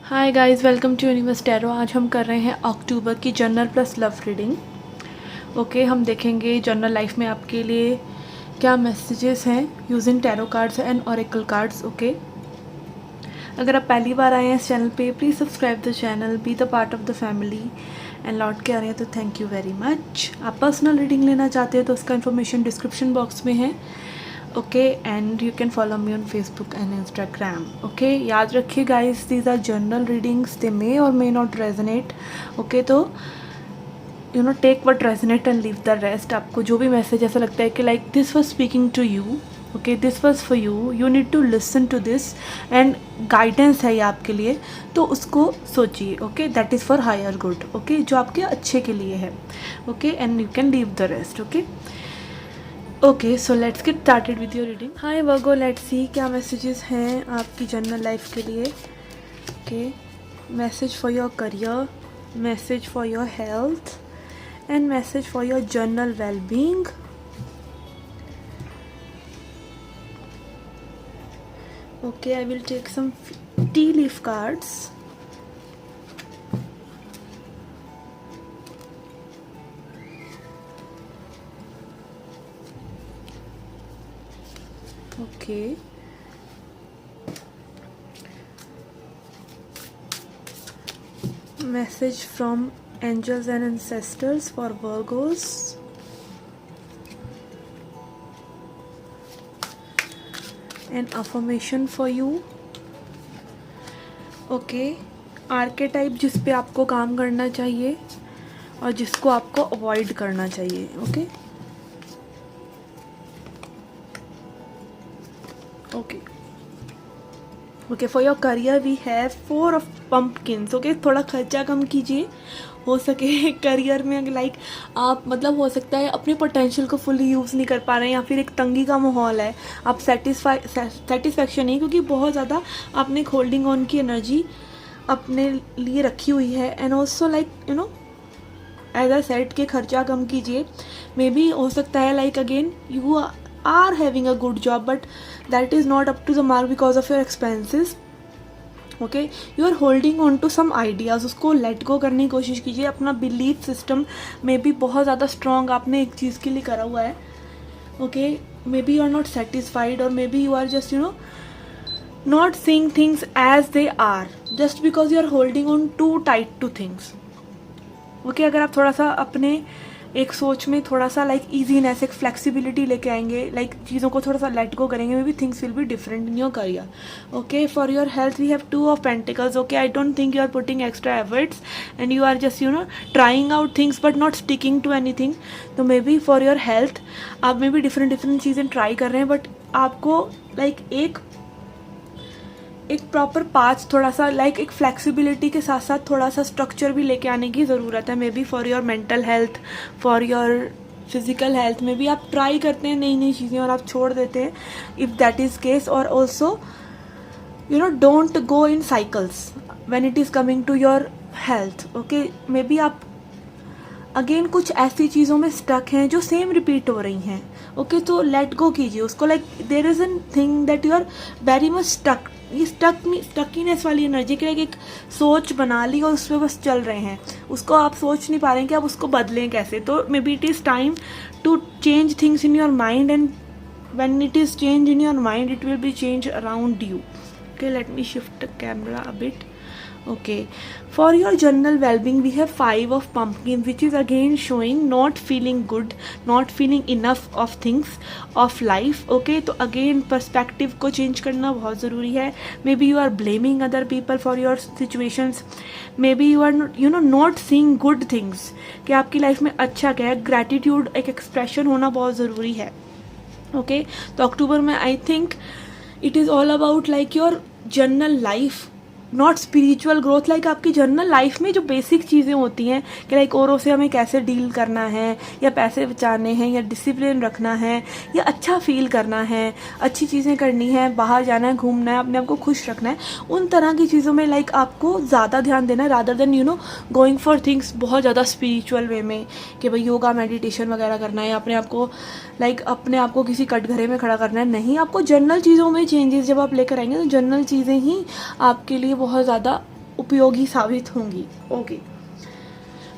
Hi guys, welcome to Universe Tarot. आज हम कर रहे हैं अक्टूबर की general plus love reading. Okay, हम देखेंगे जर्नल लाइफ में आपके लिए क्या मैसेजेस हैं using tarot cards and oracle cards. Okay, अगर आप पहली बार आए हैं इस चैनल पे, please subscribe the channel, be the part of the family. And लौट के आ रहे हैं तो थैंक यू वेरी मच। आप पर्सनल रीडिंग लेना चाहते हैं तो उसका इन्फॉर्मेशन डिस्क्रिप्शन बॉक्स में है। Okay, and you can follow me on Facebook and Instagram. Okay, याद रखिए guys, these are general readings, they may और मे नॉट रेजोनेट। ओके, तो you know take what resonate and leave the rest. आपको जो भी message ऐसा लगता है कि like this was speaking to you, okay, this was for you, you need to listen to this and guidance है ये आपके लिए, तो उसको सोचिए। Okay, that is for higher good. Okay, जो आपके अच्छे के लिए है। Okay, and you can leave the rest. Okay, okay, so let's get started with your reading. Hi Virgo, let's see क्या मैसेजेस हैं आपकी जनरल लाइफ के लिए। Okay, message for your career, message for your health and message for your general wellbeing. Okay, I will take some tea leaf cards. Okay. Message from angels and ancestors for Virgos. An affirmation for you. Okay. Archetype जिस पे आपको काम करना चाहिए और जिसको आपको avoid करना चाहिए। Okay, okay, okay, for your career we have 4 of pumpkins. Okay, थोड़ा खर्चा कम कीजिए हो सके करियर में। लाइक आप मतलब हो सकता है अपने पोटेंशियल को फुली यूज़ नहीं कर पा रहे हैं या फिर एक तंगी का माहौल है, आप सेटिस्फैक्शन नहीं, क्योंकि बहुत ज़्यादा आपने एक होल्डिंग ऑन की एनर्जी अपने लिए रखी हुई है। And also like you know as a set के खर्चा कम कीजिए। मे बी हो सकता है like again you are having a good job but that is not up to the mark because of your expenses. Okay, you are holding on to some ideas, उसको let go करने की कोशिश कीजिए। अपना belief system में भी बहुत ज़्यादा strong आपने एक चीज़ के लिए करा हुआ है। Okay, maybe you are not satisfied or maybe you are just you know not seeing things as they are just because you are holding on too tight to things. Okay, अगर आप थोड़ा सा अपने एक सोच में थोड़ा सा लाइक ईजीनेस, एक फ्लेक्सिबिलिटी लेके आएंगे, लाइक चीज़ों को थोड़ा सा लेट गो करेंगे, may be things will be different in your career. Okay, for your health we have 2 of pentacles. Okay, I don't think you are putting extra efforts and you are just you know trying out things but not sticking to anything. तो मे be for your health आप may be different चीज़ें try कर रहे हैं but आपको like एक proper path, थोड़ा सा लाइक एक फ्लेक्सिबिलिटी के साथ साथ थोड़ा सा स्ट्रक्चर भी लेके आने की ज़रूरत है। मे be for your mental health, for your physical health में भी आप ट्राई करते हैं नई नई चीज़ें और आप छोड़ देते हैं इफ़ दैट इज़ केस। और also you know don't go in cycles when it is coming to your health. Okay, maybe आप अगेन कुछ ऐसी चीज़ों में स्टक हैं जो सेम रिपीट हो रही हैं। ओके, तो लेट गो कीजिए उसको। Like there is an thing that you are very much stuck. ये स्टकीनेस वाली एनर्जी के एक सोच बना ली और उस पर बस चल रहे हैं, उसको आप सोच नहीं पा रहे हैं कि आप उसको बदलें कैसे। तो may be it is time to change things in your mind and when it is change in your mind it will be change around you. Okay, let me shift the camera a bit. Okay, for your general well-being we have 5 of pumpkin, which is again showing not feeling good, not feeling enough of things of life. Okay, तो again perspective को change करना बहुत ज़रूरी है। Maybe you are blaming other people for your situations. Maybe you are not, you know, not seeing good things कि आपकी life में अच्छा क्या है। Gratitude एक expression होना बहुत ज़रूरी है। Okay, तो अक्टूबर में I think it is all about like your general life, not spiritual growth. Like आपकी जनरल लाइफ में जो बेसिक चीज़ें होती हैं कि लाइक औरों से हमें कैसे डील करना है, या पैसे बचाने हैं, या डिसिप्लिन रखना है, या अच्छा फील करना है, अच्छी चीज़ें करनी है, बाहर जाना है, घूमना है, अपने आप को खुश रखना है, उन तरह की चीज़ों में लाइक आपको ज़्यादा ध्यान देना है rather than you know going for things बहुत ज़्यादा स्पिरिचुअल वे में कि भाई योगा मेडिटेशन वगैरह करना है, अपने आप को लाइक अपने आप को किसी कटघरे में खड़ा करना है। नहीं, आपको जनरल चीज़ों में चेंजेस जब आप लेकर आएंगे तो जनरल चीज़ें ही आपके लिए बहुत ज़्यादा उपयोगी साबित होंगी।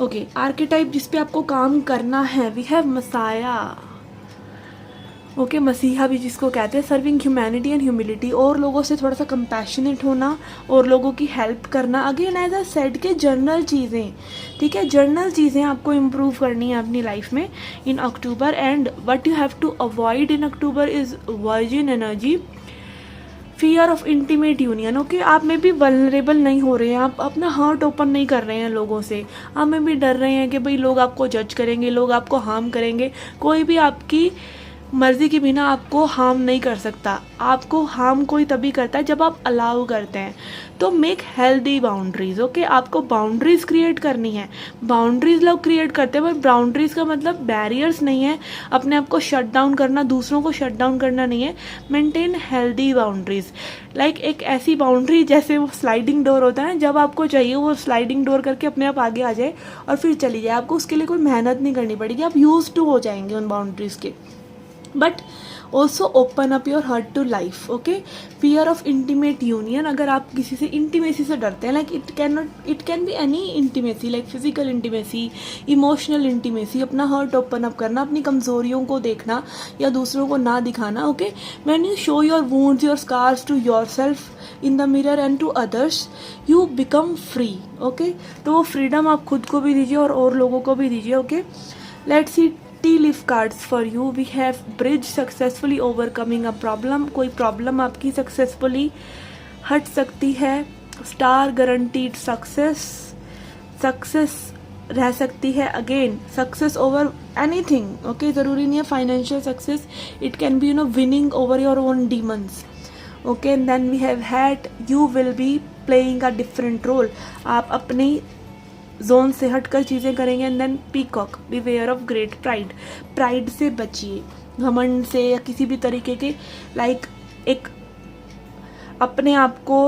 ओके आर्केटाइप जिस पे आपको काम करना है, वी हैव मसाया। ओके मसीहा भी जिसको कहते हैं, सर्विंग ह्यूमैनिटी एंड ह्यूमिलिटी, और लोगों से थोड़ा सा कंपैशनेट होना और लोगों की हेल्प करना। अगेन एज अ सेड के जर्नल चीज़ें, ठीक है, जर्नल चीज़ें आपको इम्प्रूव करनी है अपनी लाइफ में in October. And what you have to avoid in October is virgin energy, fear of intimate union. Okay आप में भी वल्नरेबल नहीं हो रहे हैं, आप अपना हार्ट ओपन नहीं कर रहे हैं लोगों से, आप में भी डर रहे हैं कि भाई लोग आपको जज करेंगे, लोग आपको हार्म करेंगे। कोई भी आपकी मर्जी के बिना आपको हार्म नहीं कर सकता, आपको हार्म कोई तभी करता है जब आप अलाउ करते हैं। तो मेक हेल्दी बाउंड्रीज। ओके आपको बाउंड्रीज क्रिएट करनी है, बाउंड्रीज लोग क्रिएट करते हैं, पर बाउंड्रीज का मतलब बैरियर्स नहीं है, अपने आप को शट डाउन करना, दूसरों को शट डाउन करना नहीं है। मेंटेन हेल्दी बाउंड्रीज, लाइक एक ऐसी बाउंड्री जैसे वो स्लाइडिंग डोर होता है, जब आपको चाहिए वो स्लाइडिंग डोर करके अपने आप आगे आ जाए और फिर चली जाए, आपको उसके लिए कोई मेहनत नहीं करनी पड़ेगी, आप यूज टू हो जाएंगे उन बाउंड्रीज के। But also open up your heart to life. Okay fear of intimate union, अगर आप किसी से इंटीमेसी से डरते हैं, like it can be any intimacy, like physical intimacy, emotional intimacy, अपना हार्ट ओपन अप करना, अपनी कमजोरियों को देखना या दूसरों को ना दिखाना। Okay when you show your wounds, your scars to yourself in the mirror and to others, you become free. Okay तो वो फ्रीडम आप खुद को भी दीजिए और लोगों को भी दीजिए। Okay let's see tea leaf cards for you. We have bridge successfully overcoming a problem, कोई प्रॉब्लम आपकी सक्सेसफुली हट सकती है। स्टार गारंटीड सक्सेस, सक्सेस रह सकती है। Again success over anything. Okay ज़रूरी नहीं है financial success, it can be winning over your own demons. Okay and then we have had you will be playing a different role, आप अपनी zone से हटकर चीज़ें करेंगे। And then peacock, beware of great pride, pride से बचिए, घमंड से या किसी भी तरीके के लाइक एक अपने आप को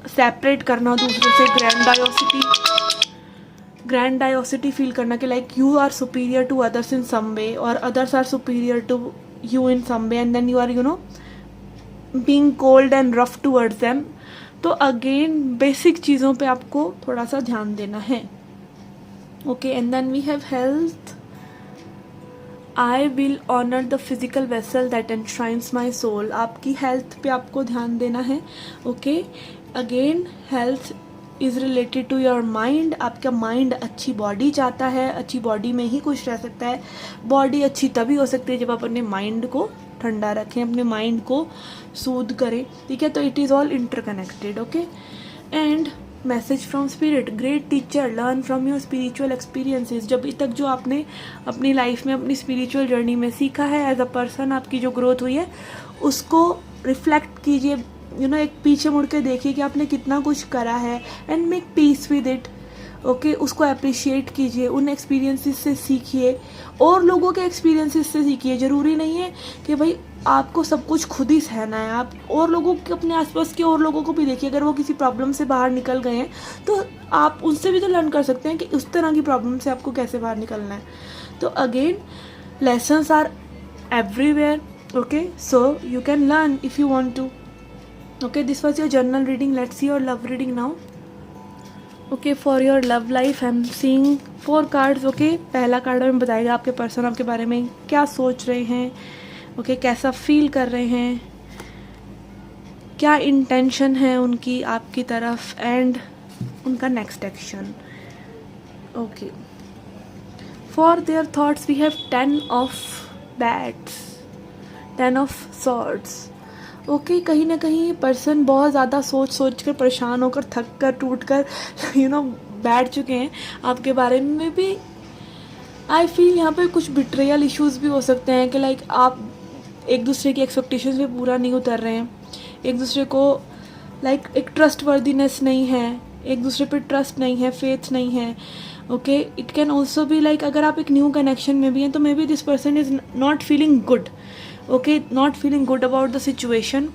सेपरेट करना दूसरों से, ग्रैंडायोसिटी फील करना कि like you are superior to others in some way और others are superior to you in some way, and then you are being cold and rough towards them. तो अगेन बेसिक चीज़ों पे आपको थोड़ा सा ध्यान देना है। Okay and then we have health, I will honour the physical vessel that enshrines my soul, आपकी हेल्थ पे आपको ध्यान देना है। Okay again health is related to your mind, आपका माइंड अच्छी बॉडी चाहता है, अच्छी बॉडी में ही खुश रह सकता है। बॉडी अच्छी तभी हो सकती है जब आप अपने माइंड को ठंडा रखें, अपने माइंड को सूद करें, ठीक है। तो it is all interconnected. Okay and message from spirit, great teacher, learn from your spiritual experiences. जब तक जो आपने अपनी लाइफ में अपनी स्पिरिचुअल जर्नी में सीखा है, एज अ पर्सन आपकी जो ग्रोथ हुई है, उसको रिफ्लेक्ट कीजिए, एक पीछे मुड़ के देखिए कि आपने कितना कुछ करा है, and make peace with it. Okay उसको अप्रिशिएट कीजिए, उन एक्सपीरियंसेस से सीखिए और लोगों के एक्सपीरियंसेस से सीखिए। ज़रूरी नहीं है कि भाई आपको सब कुछ खुद ही सहना है, आप और लोगों के, अपने आसपास के और लोगों को भी देखिए। अगर वो किसी प्रॉब्लम से बाहर निकल गए हैं तो आप उनसे भी तो लर्न कर सकते हैं कि उस तरह की प्रॉब्लम से आपको कैसे बाहर निकलना है। तो again lessons are everywhere. Okay so you can learn if you want to. Okay, this was your journal reading. Let's see your love reading now. Okay, for your love life I'm seeing 4 cards. Okay, पहला card हमें बताएगा आपके person आपके बारे में क्या सोच रहे हैं, okay, कैसा फील कर रहे हैं, क्या इंटेंशन है उनकी आपकी तरफ, एंड उनका next action. Okay for their thoughts we have 10 of bats, 10 of swords. Okay कहीं ना कहीं ये पर्सन बहुत ज़्यादा सोच कर परेशान होकर थक कर टूट कर बैठ चुके हैं आपके बारे में भी। आई फील यहाँ पे कुछ बिट्रेयल इश्यूज़ भी हो सकते हैं कि लाइक आप एक दूसरे की एक्सपेक्टेशंस पे पूरा नहीं उतर रहे हैं, एक दूसरे को लाइक एक ट्रस्टवर्दीनेस नहीं है, एक दूसरे पे ट्रस्ट नहीं है, फेथ नहीं है। Okay it can also be like अगर आप एक न्यू कनेक्शन में भी हैं तो may be this person is not feeling good. Okay not feeling good about the situation,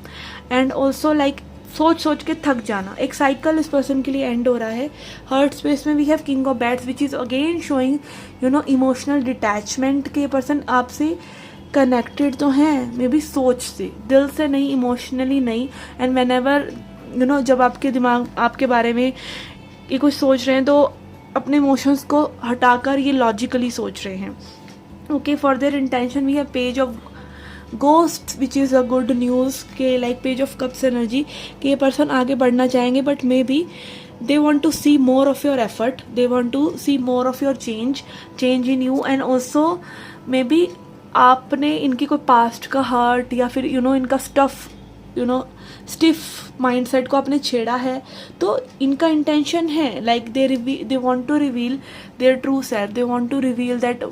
and also like सोच के थक जाना। एक साइकिल इस पर्सन के लिए एंड हो रहा है। हर्ट स्पेस में we have king of bats which is again showing emotional detachment के पर्सन आपसे कनेक्टेड तो हैं मे बी सोच से, दिल से नहीं, इमोशनली नहीं। एंड वेन एवर जब आपके दिमाग आपके बारे में ये कुछ सोच रहे हैं तो अपने इमोशंस को हटाकर ये लॉजिकली सोच रहे हैं. Okay, for their intention we have page of ghost which is a good news के like page of cups energy कि ये पर्सन आगे बढ़ना चाहेंगे, but may be they want to see more of your effort, they want to see more of your change in you, and also maybe आपने इनकी कोई past का hurt या फिर इनका स्टिफ माइंडसेट को आपने छेड़ा है. तो इनका इंटेंशन है like they want to reveal their true self, they want to reveal that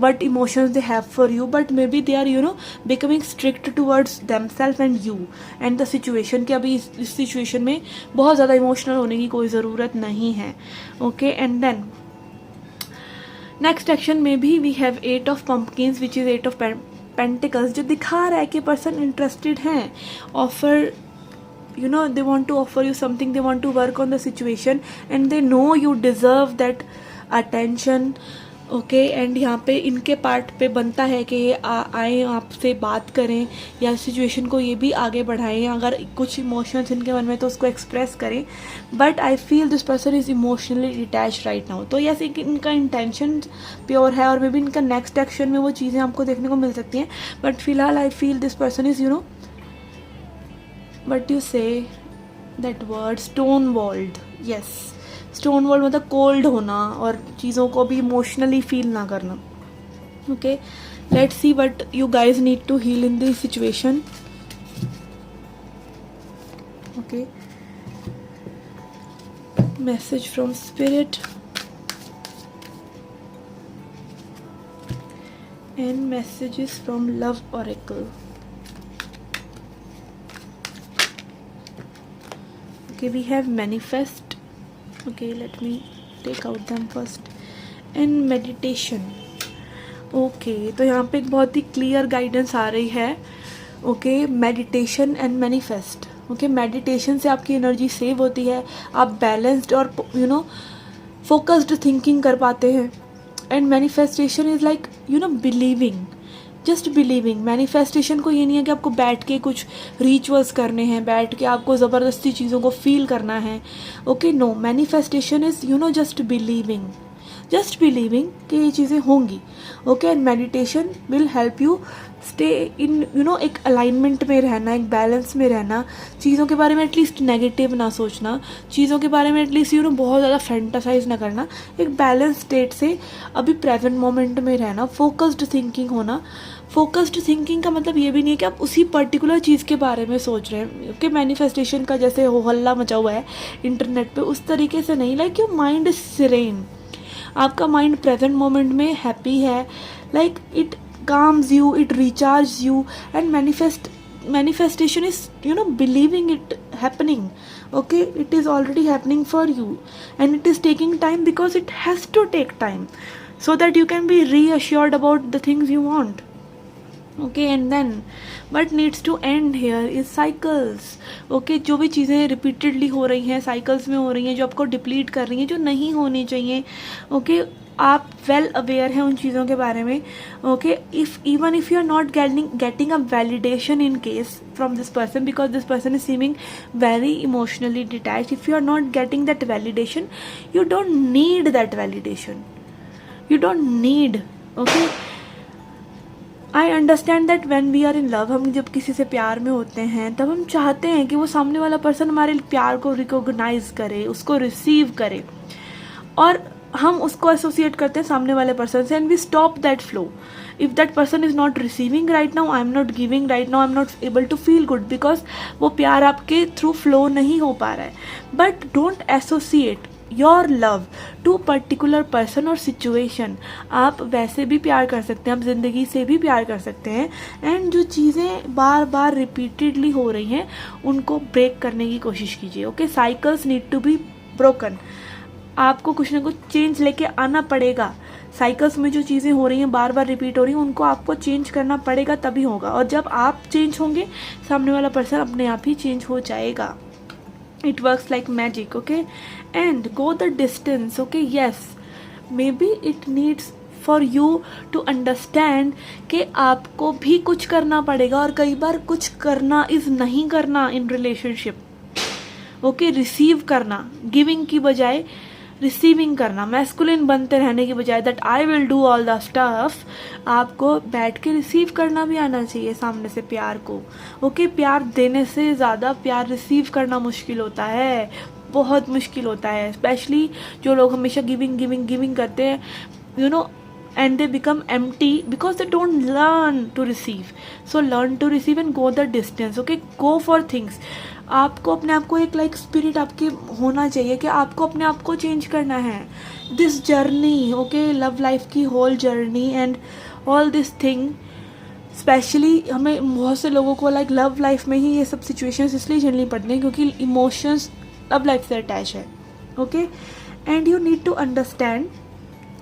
what emotions they have for you, but maybe they are becoming strict towards themselves and you and the situation कि अभी इस situation में बहुत ज़्यादा emotional होने की कोई ज़रूरत नहीं है. Okay, and then next action में भी we have 8 of pumpkins which is 8 of pentacles, जो दिखा रहा है कि पर्सन इंटरेस्टेड हैं, offer they want to offer you something, they want to work on the situation and they know you deserve that attention. Okay, and यहाँ पे इनके part पे बनता है कि ये आए आपसे बात करें या सिचुएशन को ये भी आगे बढ़ाएं. अगर कुछ इमोशंस इनके मन में तो उसको एक्सप्रेस करें, but I feel this person is emotionally detach right now. तो यस, इनका इंटेंशन प्योर है और मे बी इनका नेक्स्ट एक्शन में वो चीज़ें आपको देखने को मिल सकती हैं, बट फिलहाल I feel this person is but you say that word stonewalled. Yes, stonewall मतलब कोल्ड होना और चीज़ों को भी इमोशनली फील ना करना. Okay, let's see what you guys need to heal in this situation. Okay, message from spirit and messages from love oracle. Okay, we have manifest. Okay, let me take out them first. And meditation. Okay, तो यहाँ पे एक बहुत ही clear guidance आ रही है. Okay, meditation and manifest. Okay, meditation से आपकी energy save होती है, आप बैलेंस्ड और फोकस्ड थिंकिंग कर पाते हैं. And manifestation is like believing, just believing. Manifestation को ये नहीं है कि आपको बैठ के कुछ रिचुअल्स करने हैं, बैठ के आपको ज़बरदस्ती चीज़ों को फील करना है. Okay, no, manifestation is just believing, just believing कि ये चीज़ें होंगी. Okay, and meditation will help you stay in एक अलाइनमेंट में रहना, एक बैलेंस में रहना, चीज़ों के बारे में एटलीस्ट नेगेटिव ना सोचना, चीज़ों के बारे में एटलीस्ट बहुत ज़्यादा फैंटासाइज ना करना, एक बैलेंस स्टेट से अभी प्रेजेंट मोमेंट में रहना, फोकस्ड थिंकिंग होना. फोकस्ड थिंकिंग का मतलब ये भी नहीं है कि आप उसी पर्टिकुलर चीज़ के बारे में सोच रहे हैं कि मैनिफेस्टेशन का जैसे हो हल्ला मचा हुआ है इंटरनेट पे, उस तरीके से नहीं. Like your mind is siren, आपका माइंड प्रेजेंट मोमेंट में हैप्पी है, like it calms you, it recharges you, and manifestation is believing it happening. Okay, it is already happening for you and it is taking time because it has to take time so that you can be reassured about the things you want. Okay, and then what needs to end here is cycles. Okay, जो भी चीज़ें repeatedly हो रही हैं, cycles में हो रही हैं, जो आपको डिप्लीट कर रही हैं, जो नहीं होनी चाहिए. ओके, आप वेल अवेयर हैं उन चीज़ों के बारे में. Okay, even if you are not getting a validation in case from this person because this person is seeming very emotionally detached, if you are not getting that validation, you don't need that validation, you don't need. Okay, I understand that when we are in love, हम जब किसी से प्यार में होते हैं तब हम चाहते हैं कि वो सामने वाला पर्सन हमारे प्यार को रिकॉग्नाइज करे, उसको रिसीव करे, और हम उसको एसोसिएट करते हैं सामने वाले पर्सन से, and we stop that flow. If that person is not receiving right now, I am not giving right now, I am not able to feel good because वो प्यार आपके थ्रू फ्लो नहीं हो पा रहा है. But don't associate your love to particular person और situation. आप वैसे भी प्यार कर सकते हैं, आप ज़िंदगी से भी प्यार कर सकते हैं, एंड जो चीज़ें बार बार रिपीटेडली हो रही हैं उनको ब्रेक करने की कोशिश कीजिए. Okay, cycles need to be broken. आपको कुछ ना कुछ चेंज लेके आना पड़ेगा. साइकिल्स में जो चीज़ें हो रही हैं, बार बार रिपीट हो रही हैं, उनको आपको चेंज करना पड़ेगा, तभी होगा. और जब आप चेंज होंगे, सामने वाला पर्सन अपने आप ही चेंज हो जाएगा. It works like magic. Okay, and go the distance. Okay, yes, maybe it needs for you to understand कि आपको भी कुछ करना पड़ेगा, और कई बार कुछ करना इज़ नहीं करना इन रिलेशनशिप। ओके, रिसीव करना, गिविंग की बजाय रिसीविंग करना, मैस्कुलिन बनते रहने की बजाय that I will do all the stuff, आपको बैठ के रिसीव करना भी आना चाहिए सामने से प्यार को। ओके, प्यार देने से ज़्यादा प्यार रिसीव करना मुश्किल होता है, बहुत मुश्किल होता है, स्पेशली जो लोग हमेशा गिविंग गिविंग गिविंग करते हैं, you know, and they become empty because they don't learn to receive. So learn to receive and go the distance. Okay, go for things. आपको अपने आप को एक लाइक स्पिरिट आपके होना चाहिए कि आपको अपने आप को चेंज करना है। This journey, okay, love life की whole journey and all this thing, specially हमें बहुत से लोगों को लाइक लव लाइफ में ही ये सब सिचुएशंस इसलिए झेलनी पड़ती हैं क्योंकि इमोशंस लव लाइफ से अटैच है। Okay, and you need to understand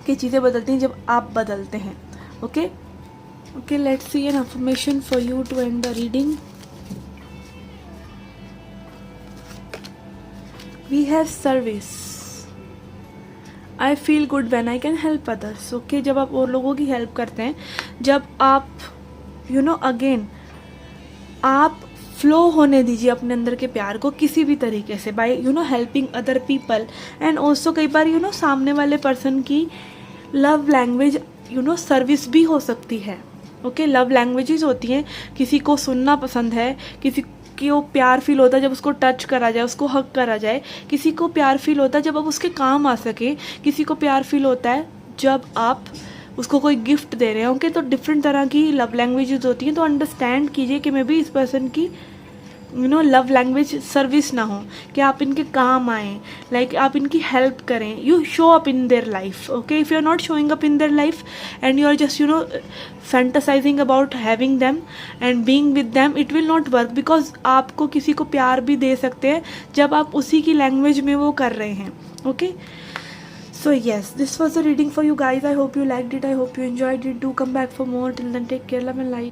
कि चीज़ें बदलती हैं जब आप बदलते हैं। Okay okay, let's see an affirmation for you to and the reading. We have service, I feel good when I can help others. Okay, जब आप और लोगों की हेल्प करते हैं, जब आप अगेन आप फ्लो होने दीजिए अपने अंदर के प्यार को किसी भी तरीके से, by helping other people. And also कई बार सामने वाले पर्सन की लव लैंग्वेज सर्विस भी हो सकती है। ओके, लव लैंग्वेजेस होती हैं, किसी को सुनना पसंद है, किसी को प्यार फील होता है जब उसको टच करा जाए, उसको हक करा जाए, किसी को प्यार फील होता है जब आप उसके काम आ सके, किसी को प्यार फील होता है जब आप उसको कोई गिफ्ट दे रहे हैं। ओके, तो डिफरेंट तरह की लव लैंग्वेजेस होती हैं, तो अंडरस्टैंड कीजिए कि मे बी इस पर्सन की लव लैंग्वेज सर्विस ना हो, कि आप इनके काम आएँ, लाइक आप इनकी हेल्प करें, you show up in their life. Okay, if you are not showing up in their life and you are just fantasising about having them and being with them, it will not work, because आपको किसी को प्यार भी दे सकते हैं जब आप उसी की लैंग्वेज में वो कर रहे हैं। Okay, so yes, this was the reading for you guys. I hope you liked it, I hope you enjoyed it. Do come back for more. Till then, take care, love and light.